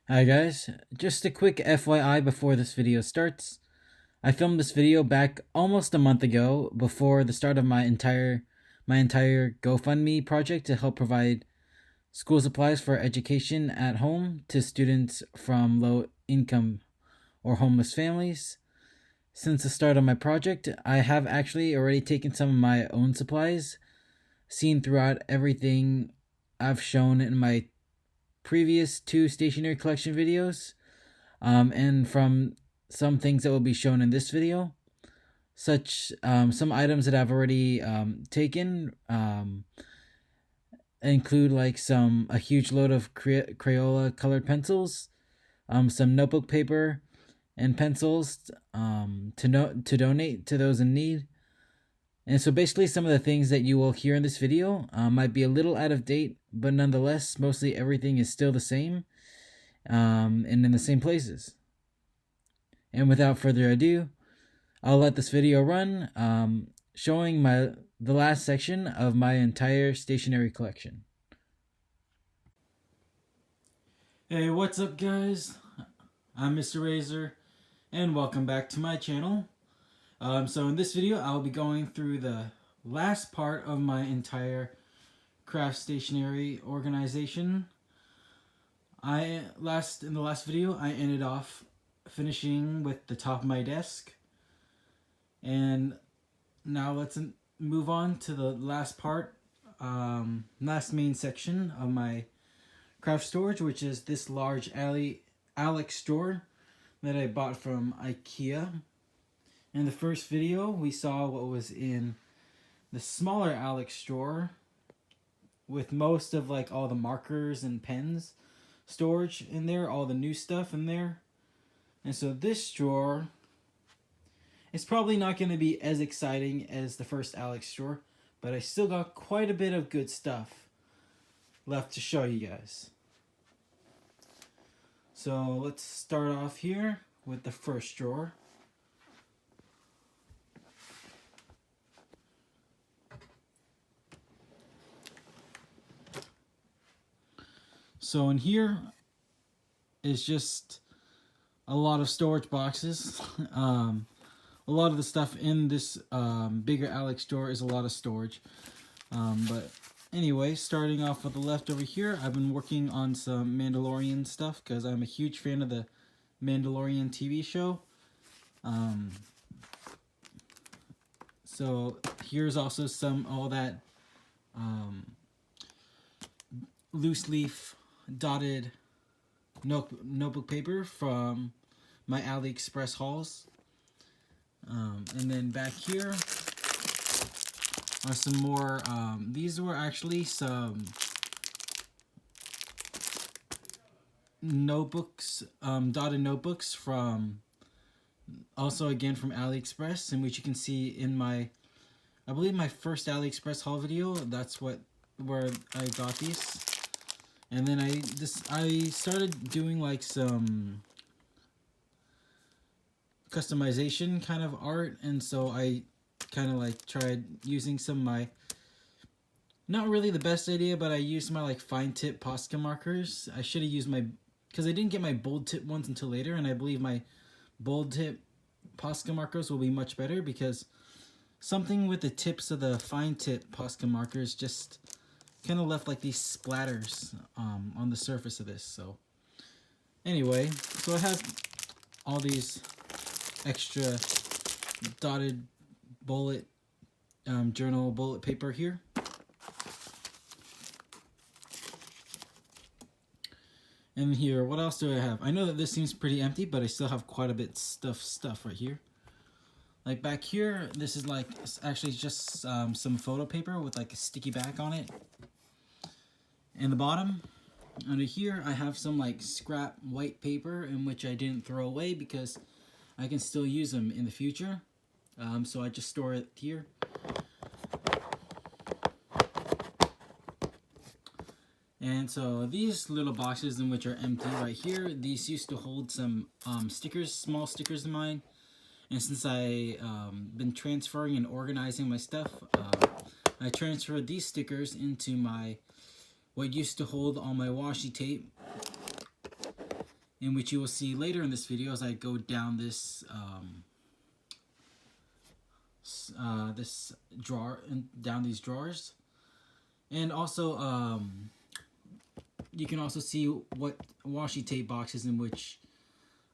Hi guys, just a quick FYI before this video starts. I filmed this video back almost a month ago before the start of my entire GoFundMe project to help provide school supplies for education at home to students from low income or homeless families. Since the start of my project, I have actually already taken some of my own supplies, seen throughout everything I've shown in my previous two stationery collection videos, and from some things that will be shown in this video, such some items that I've already taken include like a huge load of Crayola colored pencils, some notebook paper and pencils to donate to those in need. And so basically some of the things that you will hear in this video might be a little out of date, but nonetheless, mostly everything is still the same and in the same places. And without further ado, I'll let this video run, showing the last section of my entire stationery collection. Hey, what's up guys? I'm Mr. Razor, and welcome back to my channel. So in this video, I'll be going through the last part of my entire craft stationery organization. In the last video, I ended off finishing with the top of my desk, and now let's move on to the last part, last main section of my craft storage, which is this large Alex drawer that I bought from IKEA. In the first video, we saw what was in the smaller Alex drawer, with most of like all the markers and pens storage in there, all the new stuff in there. And so this drawer is probably not going to be as exciting as the first Alex drawer, but I still got quite a bit of good stuff left to show you guys. So let's start off here with the first drawer. So in here is just a lot of storage boxes. A lot of the stuff in this bigger Alex drawer is a lot of storage. But anyway, starting off with the left over here, I've been working on some Mandalorian stuff because I'm a huge fan of the Mandalorian TV show. So here's also all that loose leaf dotted notebook paper from my AliExpress hauls. And then back here are some more, these were actually some notebooks, dotted notebooks from, also again from AliExpress, in which you can see in I believe my first AliExpress haul video, that's where I got these. And then I started doing like some customization kind of art, and so I kind of like tried using some of my, not really the best idea, but I used my like fine tip Posca markers. I should have used because I didn't get my bold tip ones until later, and I believe my bold tip Posca markers will be much better, because something with the tips of the fine tip Posca markers just kind of left like these splatters on the surface of this. So anyway, so I have all these extra dotted bullet journal bullet paper here. And here, what else do I have? I know that this seems pretty empty, but I still have quite a bit stuff right here. Like back here, this is like actually just some photo paper with like a sticky back on it. In the bottom, under here, I have some like scrap white paper in which I didn't throw away because I can still use them in the future. So I just store it here. And so these little boxes, in which are empty right here, these used to hold some stickers, small stickers of mine. And since I been transferring and organizing my stuff, I transferred these stickers into what used to hold all my washi tape. in which you will see later in this video as I go down this this drawer and down these drawers. And also you can also see what washi tape boxes in which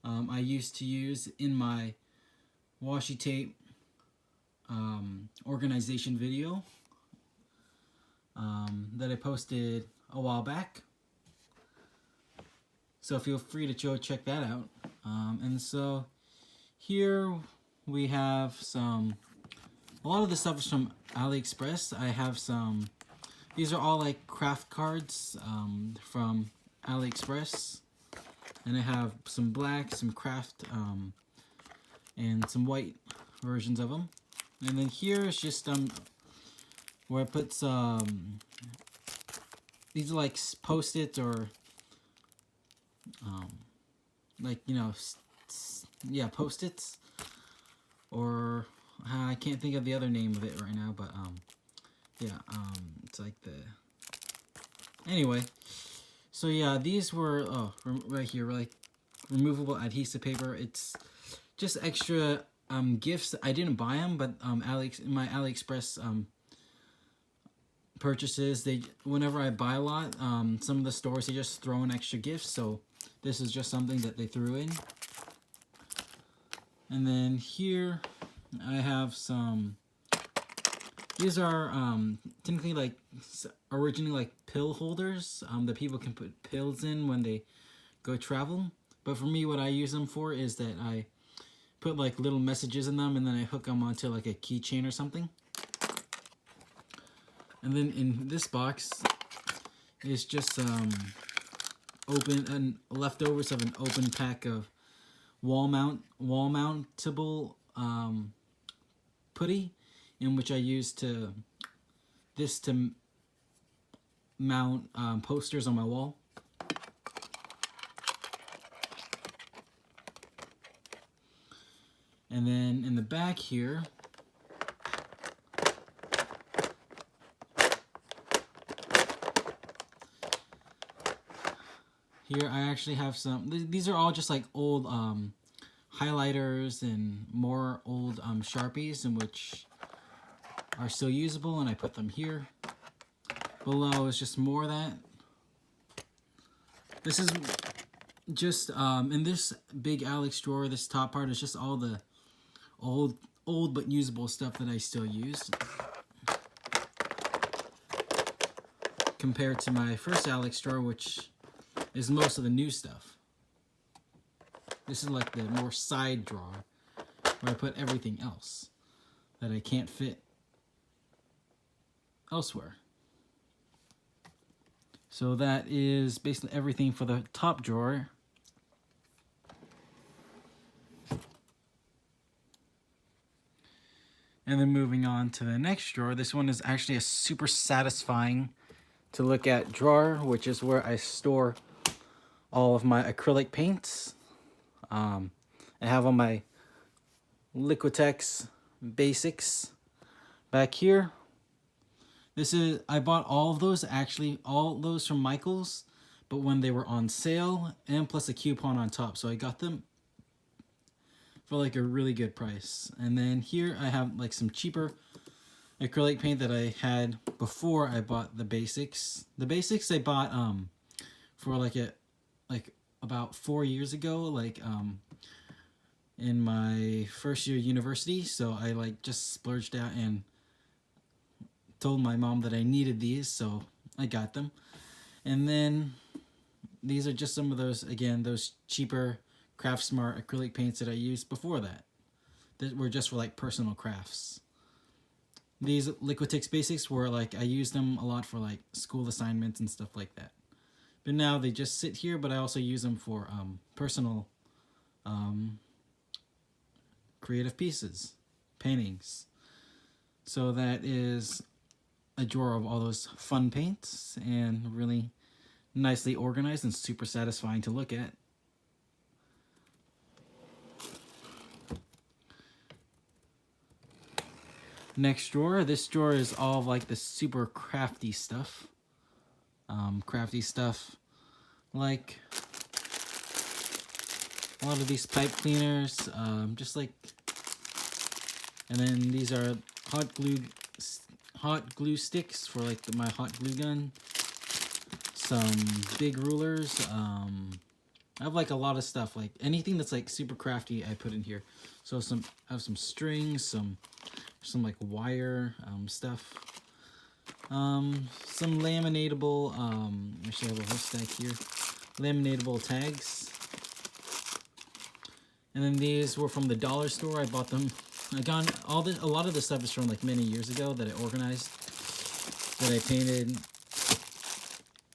I used to use in my washi tape organization video that I posted a while back. So feel free to go check that out. And so here we have a lot of the stuff is from AliExpress. I have these are all like craft cards from AliExpress. And I have some black, some craft, and some white versions of them. And then here is just where I put some, these are like Post-its or like, you know, yeah, Post-its, or I can't think of the other name of it right now, but yeah, it's like anyway. So yeah, these were right here, like removable adhesive paper. It's just extra gifts. I didn't buy them, but my AliExpress purchases, whenever I buy a lot, some of the stores, they just throw in extra gifts. So this is just something that they threw in. And then here I have some. These are technically like originally like pill holders that people can put pills in when they go travel. But for me, what I use them for is that I put like little messages in them and then I hook them onto like a keychain or something. And then in this box is just leftovers of an open pack of wall mountable putty, in which I use to mount posters on my wall. And then in the back here, I actually have some. These are all just like old highlighters and more old Sharpies, in which are still usable, and I put them here. Below is just more of that. This is just in this big Alex drawer, this top part is just all the old but usable stuff that I still use, compared to my first Alex drawer, which is most of the new stuff. This is like the more side drawer where I put everything else that I can't fit elsewhere. So that is basically everything for the top drawer. And then moving on to the next drawer. This one is actually a super satisfying to look at drawer, which is where I store all of my acrylic paints. I have all my Liquitex basics back here. I bought all of those, actually all those from Michael's, but when they were on sale, and plus a coupon on top, so I got them for like a really good price. And then here I have like some cheaper acrylic paint that I had before I bought the basics. The basics I bought for like about 4 years ago, like in my first year of university. So I like just splurged out and told my mom that I needed these, so I got them. And then these are just some of those, again, those cheaper Craft Smart acrylic paints that I used before that were just for like personal crafts. These Liquitex basics were like, I used them a lot for like school assignments and stuff like that. But now they just sit here, but I also use them for personal creative pieces, paintings. So that is a drawer of all those fun paints, and really nicely organized and super satisfying to look at. Next drawer, this drawer is all of like the super crafty stuff. Crafty stuff like a lot of these pipe cleaners, just like, and then these are hot glue sticks for like my hot glue gun. Some big rulers. I have like a lot of stuff, like anything that's like super crafty I put in here. So I have some strings, some like wire stuff. Some laminatable, actually I have a whole stack here. Laminatable tags. And then these were from the dollar store. I bought them. I got a lot of the stuff is from like many years ago that I organized, that I painted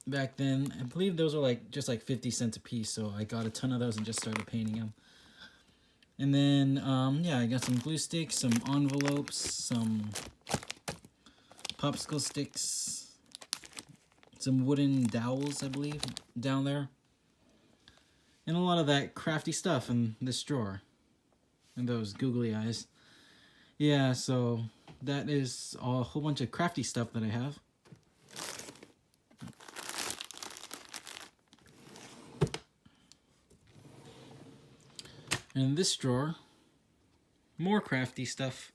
back then. I believe those were like just like 50 cents a piece, so I got a ton of those and just started painting them. And then yeah, I got some glue sticks, some envelopes, some popsicle sticks, some wooden dowels, I believe, down there, and a lot of that crafty stuff in this drawer, and those googly eyes. Yeah, so that is a whole bunch of crafty stuff that I have. And in this drawer, more crafty stuff,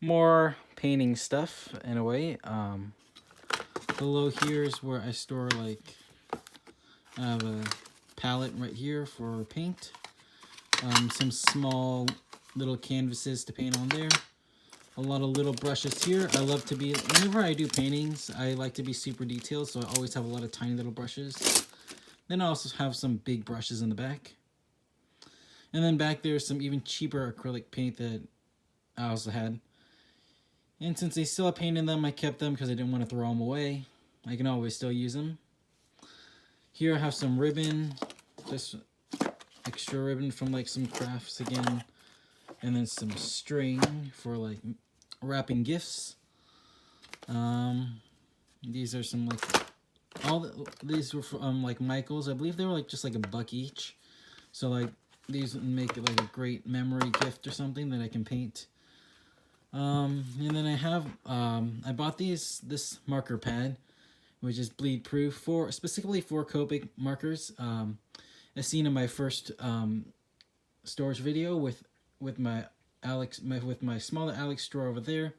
more painting stuff in a way. Below here is where I store, like, I have a palette right here for paint. Some small little canvases to paint on there. A lot of little brushes here. I love to be, whenever I do paintings, I like to be super detailed, so I always have a lot of tiny little brushes. Then I also have some big brushes in the back. And then back there's some even cheaper acrylic paint that I also had. And since they still have paint in them, I kept them because I didn't want to throw them away. I can always still use them. Here I have some ribbon, just extra ribbon from like some crafts again. And then some string for like wrapping gifts. These are some like, these were from like Michael's. I believe they were like just like $1 each. So like these would make it like a great memory gift or something that I can paint. And then I have, I bought this marker pad, which is bleed proof specifically for Copic markers. As seen in my first storage video with my smaller Alex drawer over there.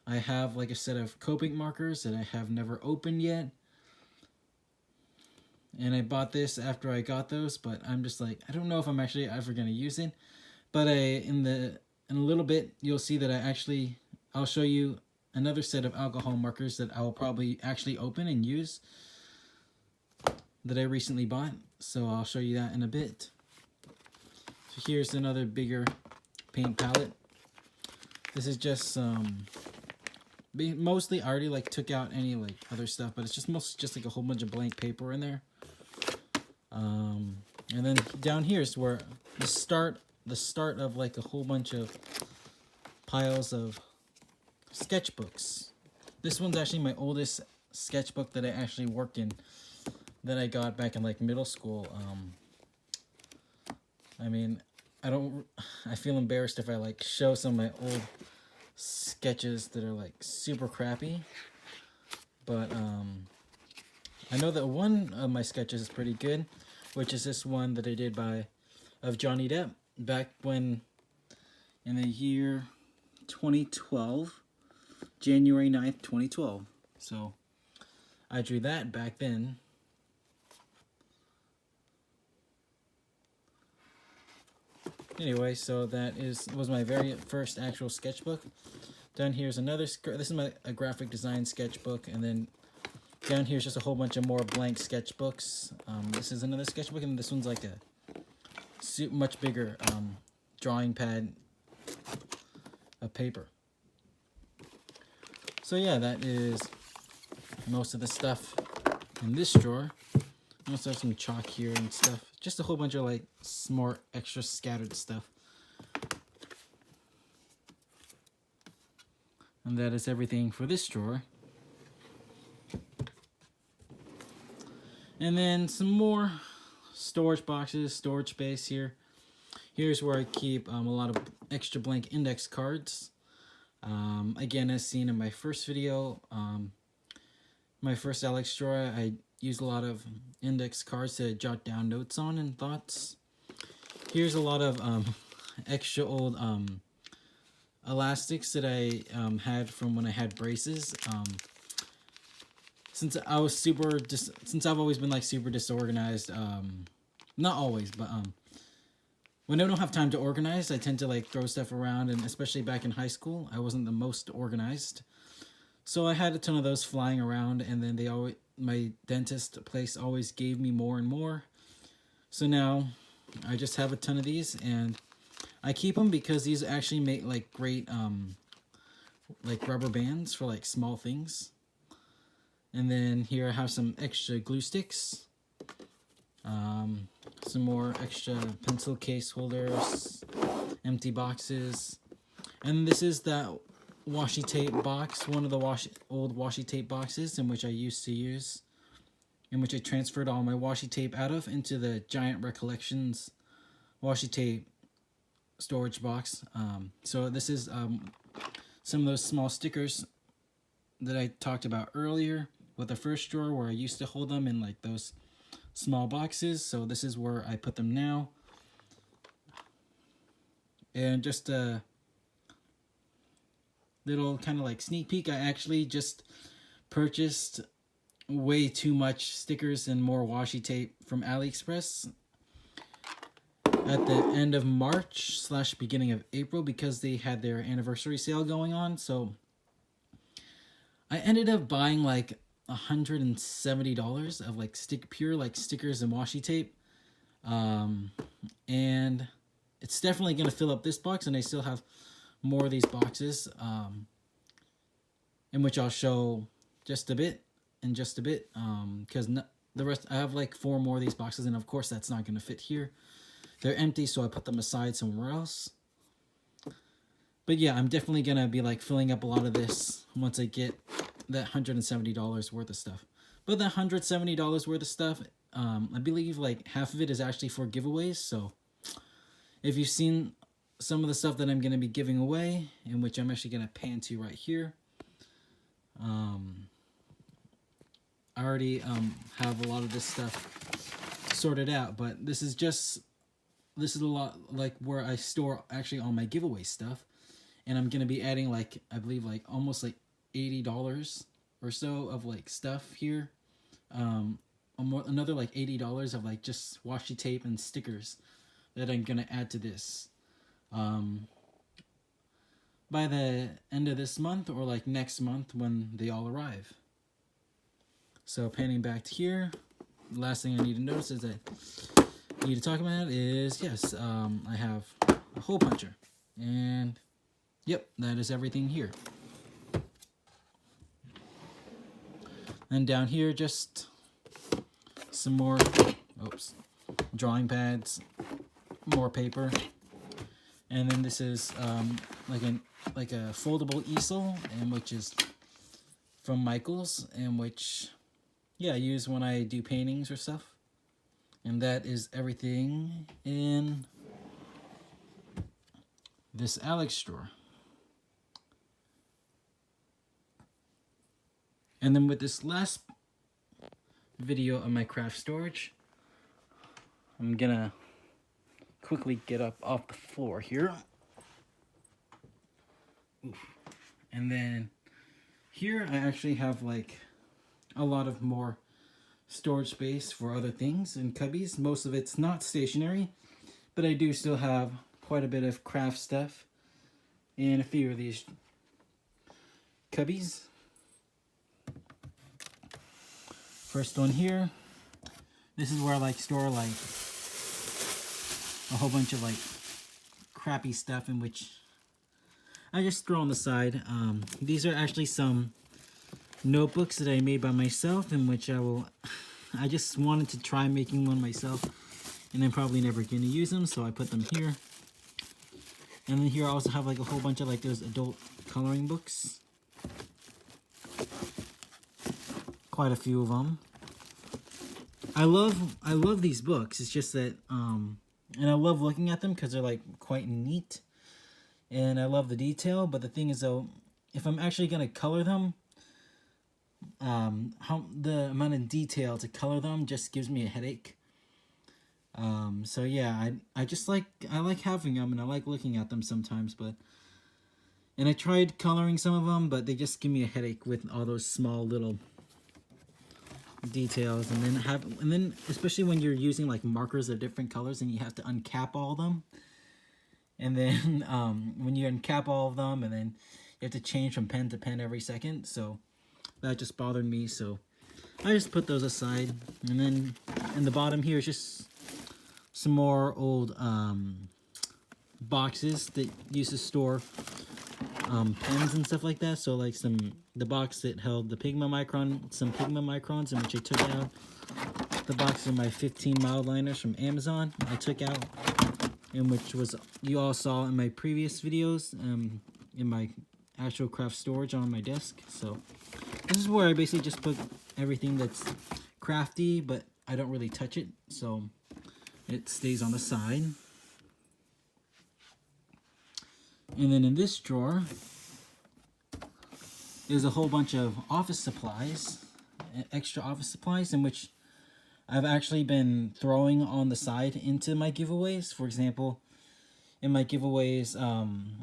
I have like a set of Copic markers that I have never opened yet. And I bought this after I got those, but I'm just like, I don't know if I'm actually ever going to use it. But in a little bit, you'll see that I'll show you another set of alcohol markers that I will probably actually open and use that I recently bought. So I'll show you that in a bit. So here's another bigger paint palette. This is just mostly I already like took out any like other stuff, but it's just mostly just like a whole bunch of blank paper in there. And then down here is where the start of like a whole bunch of piles of sketchbooks. This one's actually my oldest sketchbook that I actually worked in, that I got back in like middle school. I mean, I feel embarrassed if I like show some of my old sketches that are like super crappy, but I know that one of my sketches is pretty good, which is this one that I did of Johnny Depp back when in the year 2012, January 9th, 2012. So I drew that back then. Anyway, so that was my very first actual sketchbook. Down here's another, this is a graphic design sketchbook, and then down here's just a whole bunch of more blank sketchbooks. This is another sketchbook, and this one's like a much bigger drawing pad of paper. So yeah, that is most of the stuff in this drawer. I also have some chalk here and stuff. Just a whole bunch of like more extra scattered stuff. And that is everything for this drawer. And then some more storage boxes, storage space here. Here's where I keep a lot of extra blank index cards. Again, as seen in my first video, my first Alex drawer, I used a lot of index cards to jot down notes on and thoughts. Here's a lot of extra old elastics that I had from when I had braces. Since I've always been like super disorganized, not always, but when I don't have time to organize, I tend to like throw stuff around, and especially back in high school, I wasn't the most organized. So I had a ton of those flying around, and then my dentist place always gave me more and more. So now I just have a ton of these, and I keep them because these actually make like great like rubber bands for like small things. And then here I have some extra glue sticks, some more extra pencil case holders, empty boxes, and this is that washi tape box, one of the old washi tape boxes in which I used to use, in which I transferred all my washi tape out of into the Giant Recollections washi tape storage box. So this is some of those small stickers that I talked about earlier with the first drawer, where I used to hold them in like those small boxes. So this is where I put them now. And just a little kind of like sneak peek, I actually just purchased way too much stickers and more washi tape from AliExpress at the end of March / beginning of April, because they had their anniversary sale going on. So I ended up buying like $170 of like pure like stickers and washi tape, and it's definitely gonna fill up this box, and I still have more of these boxes, in which I'll show just a bit, because the rest, I have like 4 more of these boxes, and of course that's not gonna fit here. They're empty, so I put them aside somewhere else. But yeah, I'm definitely gonna be like filling up a lot of this once I get that $170 worth of stuff. But that $170 worth of stuff, I believe like half of it is actually for giveaways. So if you've seen some of the stuff that I'm going to be giving away, in which I'm actually going to pan to right here, I already have a lot of this stuff sorted out. But this is a lot like where I store actually all my giveaway stuff. And I'm going to be adding like, I believe like almost like $80 or so of like stuff here. Another like $80 of like just washi tape and stickers that I'm gonna add to this by the end of this month, or like next month when they all arrive. So panning back to here, the last thing I need to notice is that I need to talk about is, yes, I have a hole puncher, and yep, that is everything here. And down here, just some more, drawing pads, more paper, and then this is like a foldable easel, and which is from Michaels, and which, yeah, I use when I do paintings or stuff. And that is everything in this Alex drawer. And then with this last video of my craft storage, I'm gonna quickly get up off the floor here. Oof. And then here I actually have like a lot of more storage space for other things in cubbies. Most of it's not stationery, but I do still have quite a bit of craft stuff in a few of these cubbies. First one here, this is where I like store like a whole bunch of like crappy stuff, in which I just throw on the side. These are actually some notebooks that I made by myself, in which I just wanted to try making one myself, and I'm probably never going to use them, so I put them here. And then here I also have like a whole bunch of like those adult coloring books. Quite a few of them. I love these books. It's just that and I love looking at them because they're like quite neat, and I love the detail. But the thing is though, if I'm actually gonna color them, the amount of detail to color them just gives me a headache. So yeah, I just like having them, and I like looking at them sometimes, and I tried coloring some of them, but they just give me a headache with all those small little details, and then especially when you're using like markers of different colors and you have to uncap all of them, and then when you uncap all of them, and then you have to change from pen to pen every second, so that just bothered me. So I just put those aside, and then in the bottom here is just some more old boxes that used to store pens and stuff like that. So like the box that held the some Pigma microns, in which I took out. The box of my 15 mild liners from Amazon I took out, and which was you all saw in my previous videos in my actual craft storage on my desk. So this is where I basically just put everything that's crafty, but I don't really touch it, so it stays on the side. And then in this drawer is a whole bunch of office supplies, extra office supplies, in which I've actually been throwing on the side into my giveaways. For example, in my giveaways,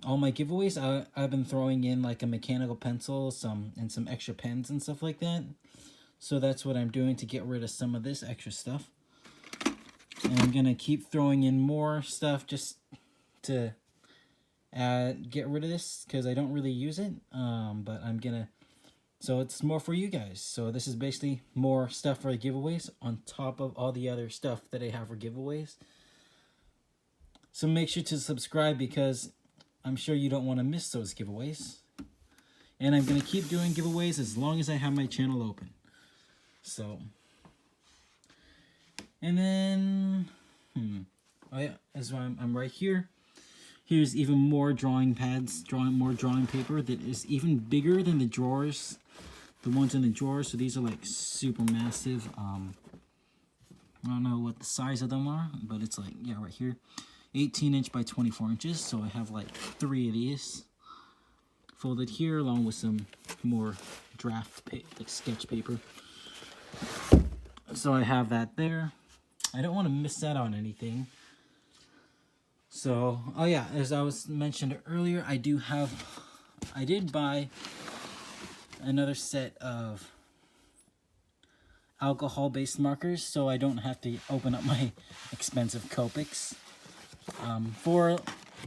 all my giveaways, I've been throwing in like a mechanical pencil, some extra pens and stuff like that. So that's what I'm doing to get rid of some of this extra stuff. And I'm gonna keep throwing in more stuff just to get rid of this, because I don't really use it. But I'm gonna, so it's more for you guys. So this is basically more stuff for the giveaways on top of all the other stuff that I have for giveaways. So make sure to subscribe, because I'm sure you don't want to miss those giveaways. And I'm going to keep doing giveaways as long as I have my channel open. So, and then, oh yeah, that's why I'm right here. Here's even more drawing pads, more drawing paper that is even bigger than the drawers, the ones in the drawers. So these are like super massive. I don't know what the size of them are, but it's like, yeah, right here, 18" by 24 inches. So I have like 3 of these folded here, along with some more draft like sketch paper. So I have that there. I don't want to miss out on anything. So, oh yeah, as I was mentioned earlier, I did buy another set of alcohol-based markers, so I don't have to open up my expensive Copics. For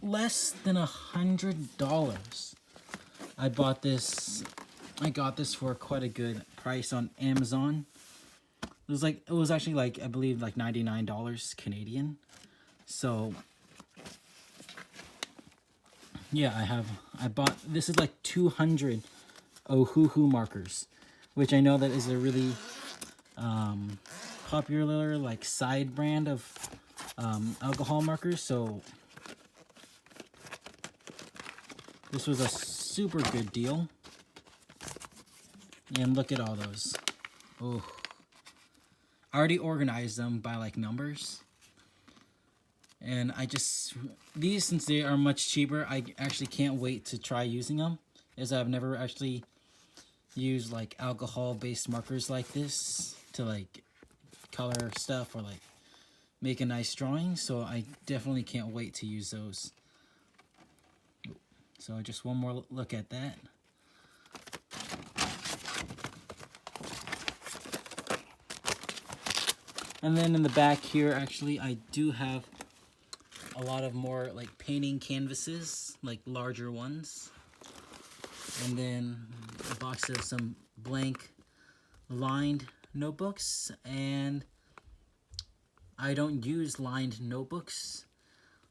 less than $100, I got this for quite a good price on Amazon. It was actually like, I believe like $99 Canadian. So yeah, this is like 200 Ohuhu markers, which I know that is a really popular like side brand of alcohol markers. So this was a super good deal. And look at all those. Oh, I already organized them by like numbers. And these, since they are much cheaper, I actually can't wait to try using them, as I've never actually used like alcohol-based markers like this to like color stuff or like make a nice drawing. So I definitely can't wait to use those. So just one more look at that. And then in the back here, actually, I do have a lot of more like painting canvases, like larger ones. And then a box of some blank lined notebooks. And I don't use lined notebooks.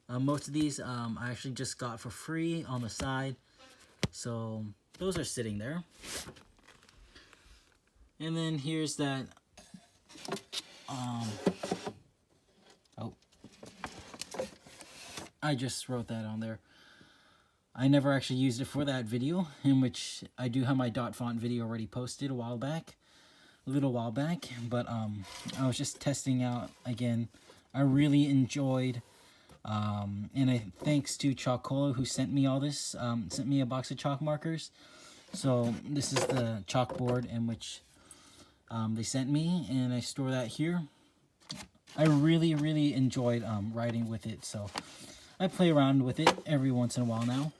Most of these I actually just got for free on the side. So those are sitting there. And then here's that I just wrote that on there. I never actually used it for that video, in which I do have my dot font video already posted a little while back, but I was just testing out again. I really enjoyed, and thanks to Chalkolo, who sent me all this, sent me a box of chalk markers. So this is the chalkboard in which they sent me, and I store that here. I really enjoyed writing with it, so I play around with it every once in a while now.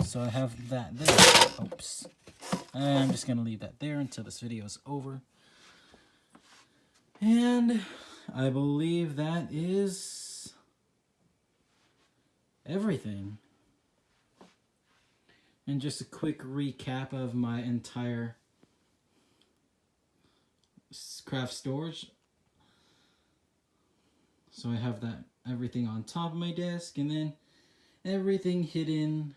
So I have that there. Oops. I'm just going to leave that there until this video is over. And I believe that is everything. And just a quick recap of my entire craft storage. So I have that everything on top of my desk, and then everything hidden,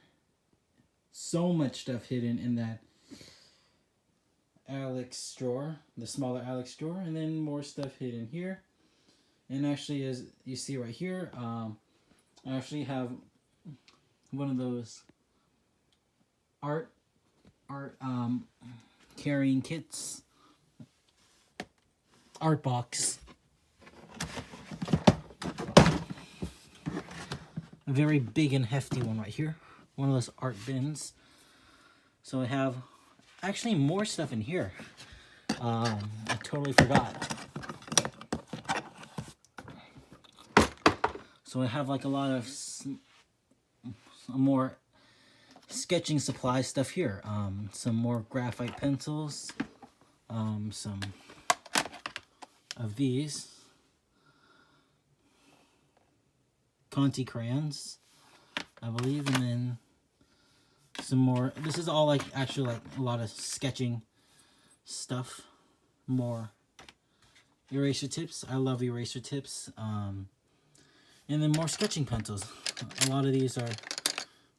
so much stuff hidden in that Alex drawer, the smaller Alex drawer, and then more stuff hidden here. And actually, as you see right here, I actually have one of those art carrying kits, art box, a very big and hefty one right here, one of those art bins. So I have actually more stuff in here. I totally forgot. So I have like a lot of more sketching supply stuff here. Some more graphite pencils, some of these Conti crayons, I believe, and then some more. This is all like actually like a lot of sketching stuff. More eraser tips. I love eraser tips. And then more sketching pencils. A lot of these are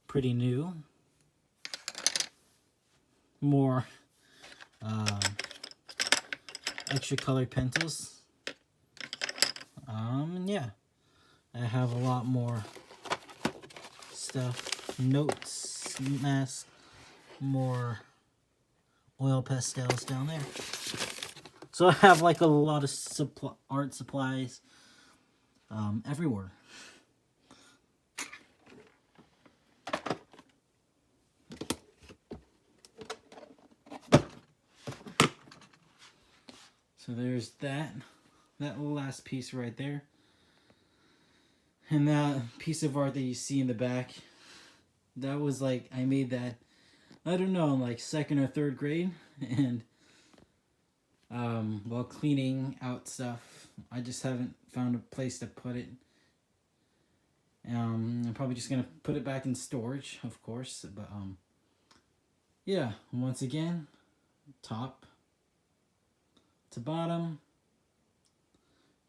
pretty new. More extra colored pencils. Yeah, I have a lot more stuff. Notes, masks, more oil pastels down there. So I have like a lot of art supplies everywhere. So there's that last piece right there. And that piece of art that you see in the back, that was like, I made that, I don't know, in like 2nd or 3rd grade. And while cleaning out stuff, I just haven't found a place to put it. I'm probably just gonna put it back in storage, of course. But yeah, once again, top to bottom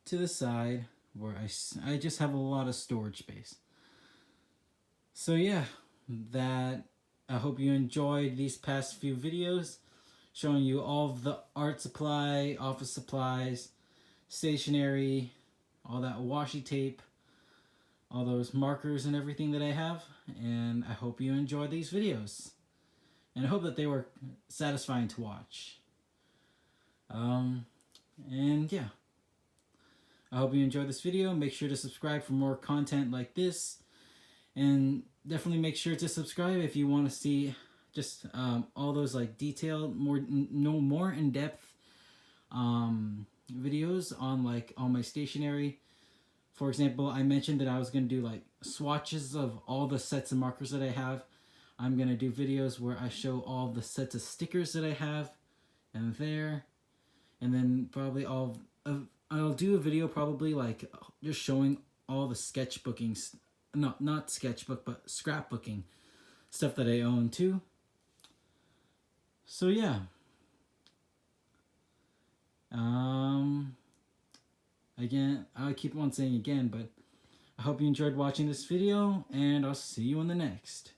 to the side, where I just have a lot of storage space. So yeah, that, I hope you enjoyed these past few videos showing you all of the art supply, office supplies, stationery, all that washi tape, all those markers and everything that I have. And I hope you enjoyed these videos, and I hope that they were satisfying to watch. And yeah, I hope you enjoyed this video. Make sure to subscribe for more content like this, and definitely make sure to subscribe if you want to see just all those like detailed, more in-depth videos on like all my stationery. For example, I mentioned that I was going to do like swatches of all the sets of markers that I have. I'm going to do videos where I show all the sets of stickers that I have and there. And then probably I'll do a video probably like just showing all the sketchbooking, not sketchbook, but scrapbooking stuff that I own too. So yeah. Again, I keep on saying again, but I hope you enjoyed watching this video, and I'll see you in the next.